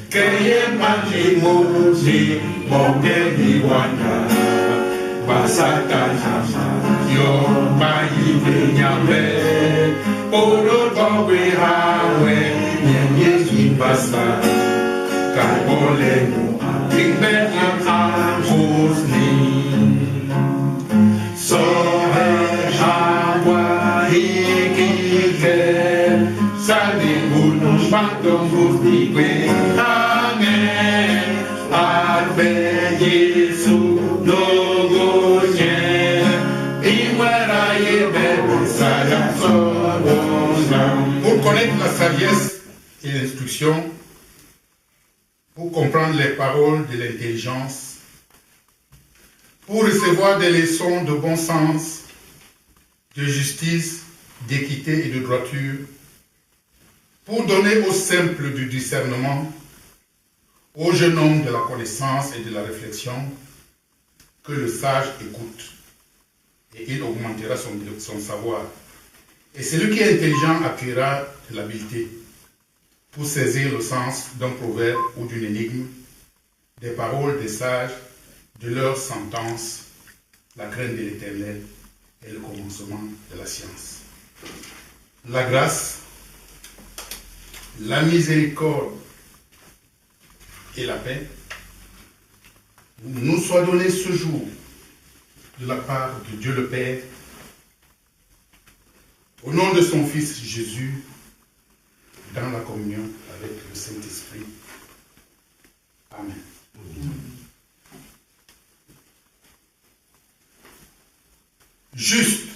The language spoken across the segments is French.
Keye mani mozi mongeni wanda basata nama yo bayi nyambe poro bawe hawe yenye kibasa kabole mu imbe amosni so hawa hikike sadi unu bandong bukti amen arbe Yesu logonye imwera yebe sada sobona. Pour connaître la sagesse et l'instruction, pour comprendre les paroles de l'intelligence, pour recevoir des leçons de bon sens, de justice, d'équité et de droiture, pour donner aux simples du discernement, aux jeunes hommes de la connaissance et de la réflexion, que le sage écoute, et il augmentera son savoir. Et celui qui est intelligent acquérera de l'habileté pour saisir le sens d'un proverbe ou d'une énigme, des paroles des sages, de leurs sentences, la crainte de l'Éternel est le commencement de la science. La grâce, la miséricorde et la paix nous soient donnés ce jour de la part de Dieu le Père, au nom de son Fils Jésus, dans la communion avec le Saint-Esprit. Amen. Juste,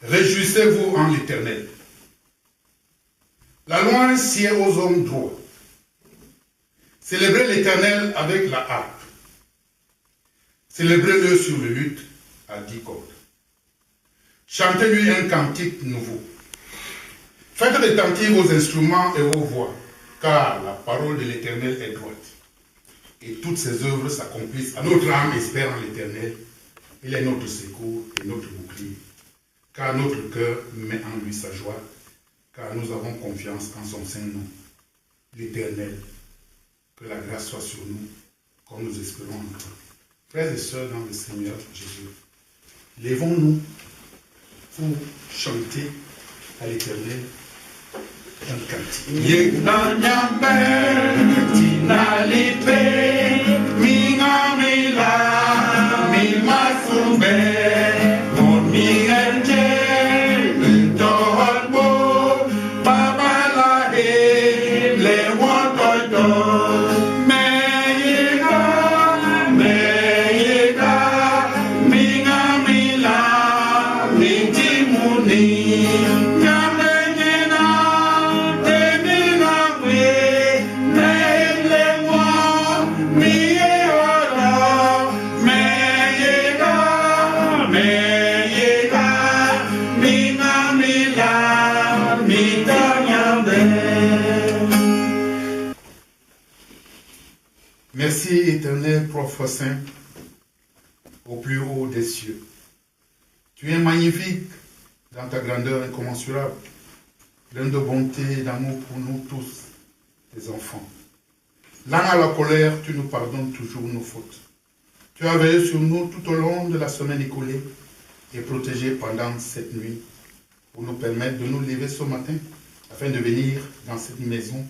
réjouissez-vous en l'Éternel. La loi sied aux hommes droits. Célébrez l'Éternel avec la harpe. Célébrez-le sur le luth à 10 cordes. Chantez-lui un cantique nouveau. Faites retentir vos instruments et vos voix, car la parole de l'Éternel est droite. Et toutes ses œuvres s'accomplissent. À notre âme espère en l'Éternel. Il est notre secours et notre bouclier. Car notre cœur met en lui sa joie, car nous avons confiance en son saint nom, l'Éternel. Que la grâce soit sur nous, comme nous espérons en toi. Frères et sœurs dans le Seigneur Jésus, lèvons-nous pour chanter à l'Éternel un cantique. Merci, éternel Prophète Saint, au plus haut des cieux. Tu es magnifique dans ta grandeur incommensurable, plein de bonté et d'amour pour nous tous, tes enfants. Lent à la colère, tu nous pardonnes toujours nos fautes. Tu as veillé sur nous tout au long de la semaine écoulée et protégé pendant cette nuit pour nous permettre de nous lever ce matin afin de venir dans cette maison,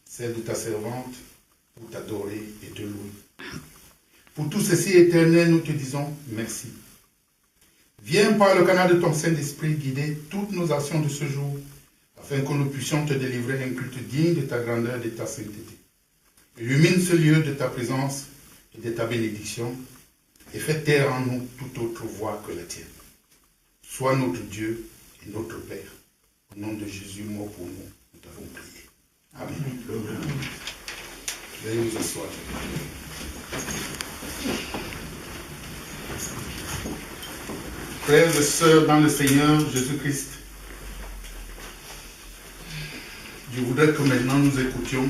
celle de ta servante, pour t'adorer et te louer. Pour tout ceci, éternel, nous te disons merci. Viens par le canal de ton Saint-Esprit guider toutes nos actions de ce jour, afin que nous puissions te délivrer un culte digne de ta grandeur et de ta sainteté. Illumine ce lieu de ta présence et de ta bénédiction, et fais taire en nous toute autre voix que la tienne. Sois notre Dieu et notre Père. Au nom de Jésus, mort pour nous, nous t'avons prié. Amen. Veuillez vous asseoir. Frères et sœurs dans le Seigneur Jésus-Christ, je voudrais que maintenant nous écoutions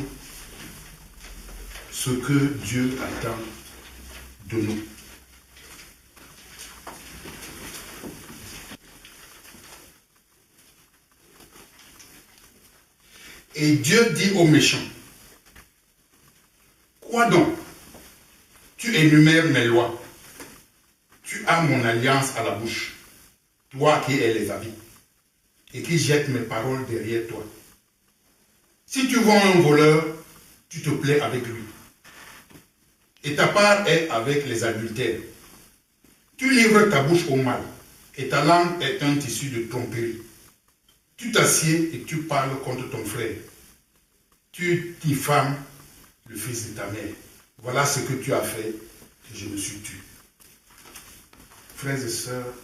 ce que Dieu attend de nous. Et Dieu dit aux méchants, quoi donc? Tu énumères mes lois. Tu as mon alliance à la bouche, toi qui es les habits, et qui jette mes paroles derrière toi. Si tu vois un voleur, tu te plais avec lui. Et ta part est avec les adultères. Tu livres ta bouche au mal, et ta langue est un tissu de tromperie. Tu t'assieds et tu parles contre ton frère. Tu diffames le fils de ta mère. Voilà ce que tu as fait, et je me suis tué. Frères et sœurs,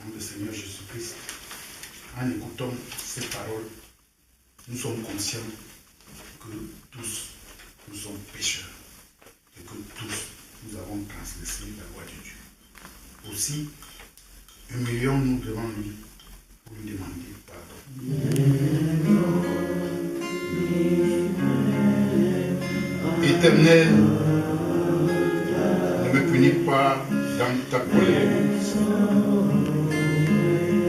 en le Seigneur Jésus-Christ, en écoutant ces paroles, nous sommes conscients que tous nous sommes pécheurs et que tous nous avons transgressé la loi de Dieu. Aussi, humilions-nous devant lui pour lui demander pardon. Éternel, ne me punis pas dans ta colère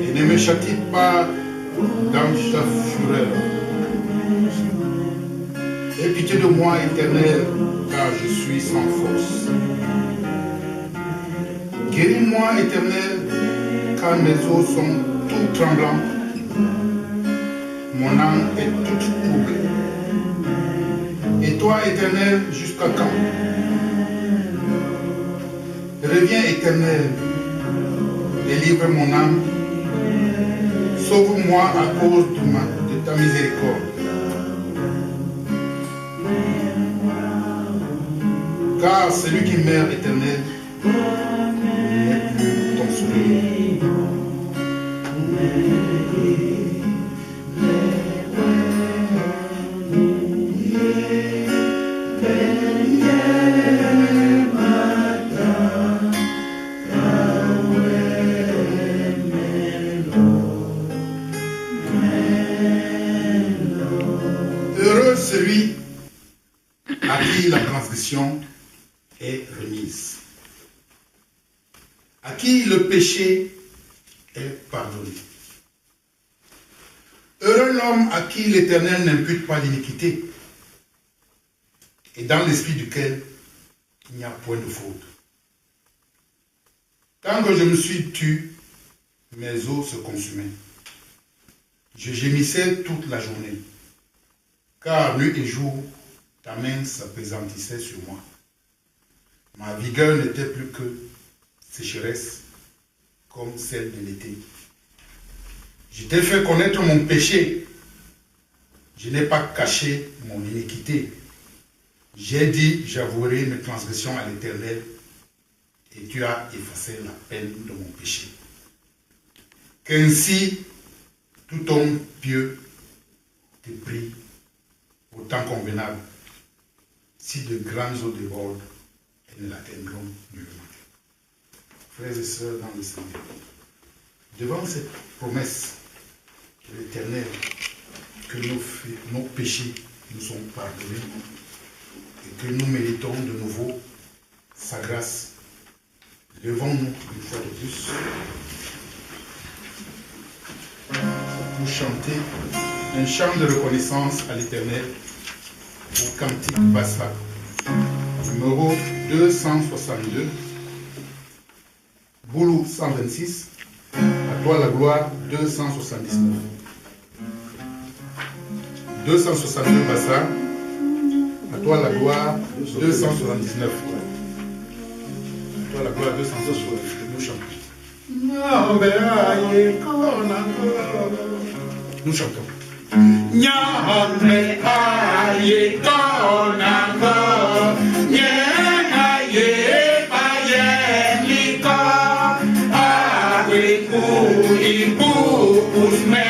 et ne me châtie pas dans ta fureur. Aie pitié de moi, Éternel, car je suis sans force. Guéris-moi, Éternel, car mes os sont tout tremblants. Mon âme est toute troublée. Et toi, Éternel, jusqu'à quand? Reviens, Éternel, délivre mon âme. Sauve-moi à cause de ta miséricorde. Car celui qui meurt, Éternel, n'est plus ton souvenir. Heureux celui à qui la transgression est remise, à qui le péché est pardonné. Heureux l'homme à qui l'Éternel n'impute pas l'iniquité et dans l'esprit duquel il n'y a point de faute. Tant que je me suis tu, mes os se consumaient. Je gémissais toute la journée, car nuit et jour, ta main s'appesantissait sur moi. Ma vigueur n'était plus que sécheresse, comme celle de l'été. Je t'ai fait connaître mon péché. Je n'ai pas caché mon iniquité. J'ai dit, j'avouerai mes transgressions à l'Éternel, et tu as effacé la peine de mon péché. Qu'ainsi, tout homme pieux te prie au temps convenable, si de grandes eaux débordent, elles ne l'atteindront nullement. Frères et sœurs dans le Seigneur, devant cette promesse de l'Éternel, que nos péchés nous sont pardonnés et que nous méritons de nouveau sa grâce, levons-nous une fois de plus pour chanter un chant de reconnaissance à l'Éternel au cantique Bassa, numéro 262, Boulou 126, à toi la gloire 279. 262 Bassa, à toi la gloire 279. À toi la gloire 279. Nous chantons. Nous chantons. Nyame aye konango, nyenaye paye liko, agriku ibu usme,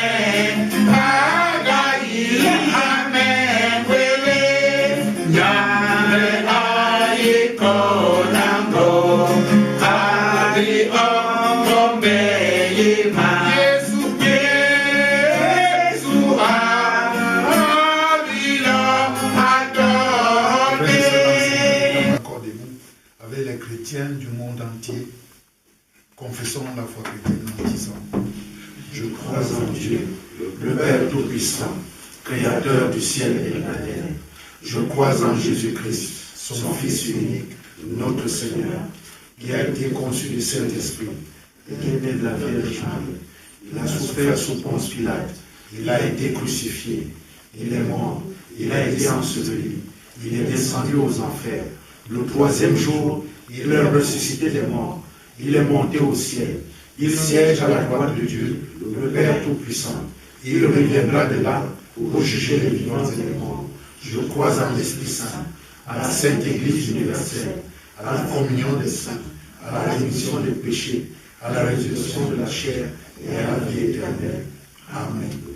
agayi ame wele. Nyame aye konango, agri ongombe yema. Du monde entier, confessons la foi chrétienne en disant: je crois en Dieu, le Père Tout-Puissant, Créateur du ciel et de la terre. Je crois en Jésus-Christ, son Fils unique, notre Seigneur, qui a été conçu du Saint-Esprit et qui est né de la Vierge Marie. Il a souffert sous Ponce Pilate, il a été crucifié, il est mort, il a été enseveli, il est descendu aux enfers. Le troisième jour, il est ressuscité des morts, il est monté au ciel, il siège à la droite de Dieu, le Père Tout-Puissant. Il reviendra de là pour juger les vivants et les morts. Je crois en l'Esprit Saint, à la Sainte Église universelle, à la communion des saints, à la rémission des péchés, à la résurrection de la chair et à la vie éternelle. Amen.